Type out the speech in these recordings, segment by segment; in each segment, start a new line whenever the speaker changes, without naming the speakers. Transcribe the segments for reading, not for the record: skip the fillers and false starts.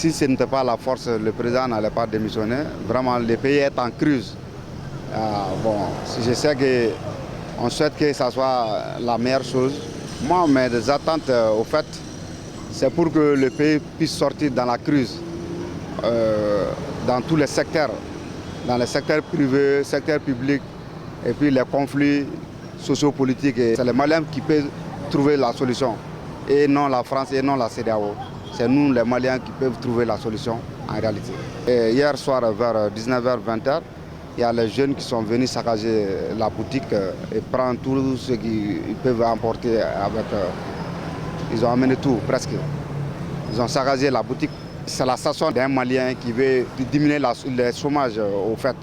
si ce n'était pas la force, le président n'allait pas démissionner. Vraiment, le pays est en crise. Je sais qu'on souhaite que ça soit la meilleure chose. Moi, mes attentes, au fait, c'est pour que le pays puisse sortir dans la crise, dans tous les secteurs, dans les secteurs privés, secteurs publics, et puis les conflits sociopolitiques. C'est les Maliens qui peuvent trouver la solution, et non la France, et non la CEDEAO. C'est nous, les Maliens, qui peuvent trouver la solution en réalité. Et hier soir, vers 19h-20h, il y a les jeunes qui sont venus saccager la boutique et prendre tout ce qu'ils peuvent emporter avec. Ils ont amené tout, presque. Ils ont saccagé la boutique. C'est la station d'un Malien qui veut diminuer le chômage, au fait.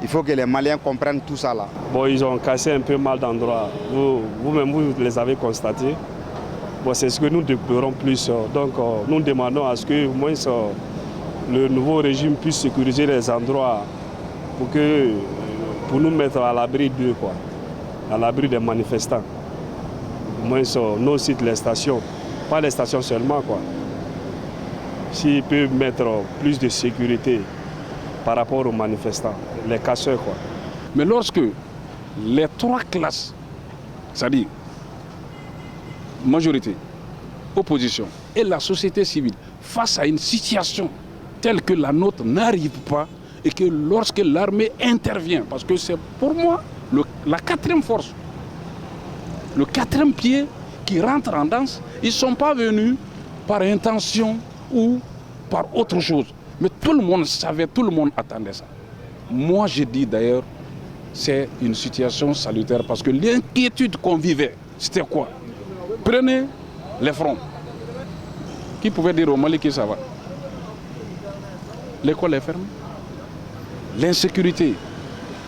Il faut que les Maliens comprennent tout ça là.
Bon, ils ont cassé un peu mal d'endroits. Vous-même, vous les avez constatés. Bon, c'est ce que nous déplorons plus. Donc, nous demandons à ce que, au moins, le nouveau régime puisse sécuriser les endroits pour nous mettre à l'abri d'eux, quoi, à l'abri des manifestants. Au moins, nos sites, les stations, pas les stations seulement, quoi. S'ils peuvent mettre plus de sécurité par rapport aux manifestants, les casseurs, quoi.
Mais lorsque les trois classes, c'est-à-dire majorité, opposition et la société civile, face à une situation telle que la nôtre n'arrive pas, et que lorsque l'armée intervient, parce que c'est pour moi la quatrième force, le quatrième pied qui rentre en danse, ils ne sont pas venus par intention ou par autre chose. Mais tout le monde savait, tout le monde attendait ça. Moi, je dis d'ailleurs, c'est une situation salutaire parce que l'inquiétude qu'on vivait, c'était quoi? Prenez les fronts. Qui pouvait dire au Mali que ça va? L'école est fermée. L'insécurité,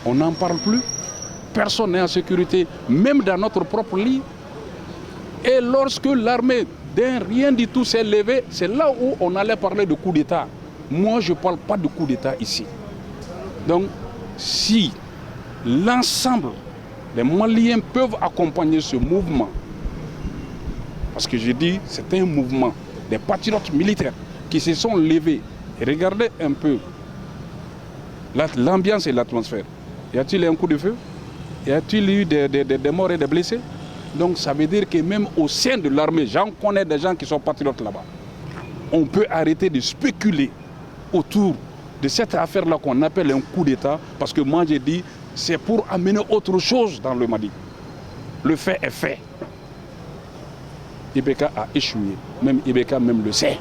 on n'en parle plus. Personne n'est en sécurité, même dans notre propre lit. Et lorsque l'armée, d'un rien du tout, s'est levée, c'est là où on allait parler de coup d'État. Moi, je ne parle pas de coup d'État ici. Donc, si l'ensemble des Maliens peuvent accompagner ce mouvement, parce que je dis, c'est un mouvement des patriotes militaires qui se sont levés. Et regardez un peu l'ambiance et l'atmosphère. Y a-t-il un coup de feu? Y a-t-il eu des morts et des blessés? Donc ça veut dire que même au sein de l'armée, j'en connais des gens qui sont patriotes là-bas. On peut arrêter de spéculer autour de cette affaire-là qu'on appelle un coup d'État, parce que moi j'ai dit, c'est pour amener autre chose dans le Mali. Le fait est fait. IBK a échoué. Même IBK même le sait.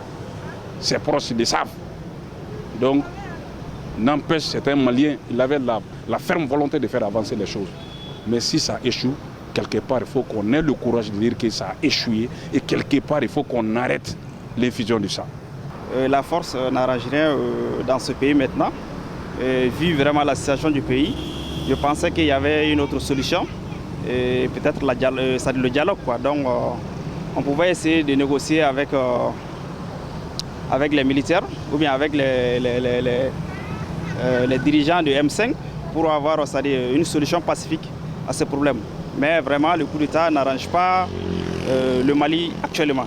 Ses proches le savent. Donc, n'empêche, c'est un Malien, il avait la ferme volonté de faire avancer les choses. Mais si ça échoue, quelque part, il faut qu'on ait le courage de dire que ça a échoué. Et quelque part, il faut qu'on arrête l'infusion du sang.
La force n'arrange rien dans ce pays maintenant. Vu vraiment la situation du pays, je pensais qu'il y avait une autre solution. Peut-être le dialogue, quoi. Donc, on pouvait essayer de négocier avec les militaires ou bien avec les dirigeants de M5 pour avoir une solution pacifique à ce problème. Mais vraiment, le coup d'État n'arrange pas le Mali actuellement.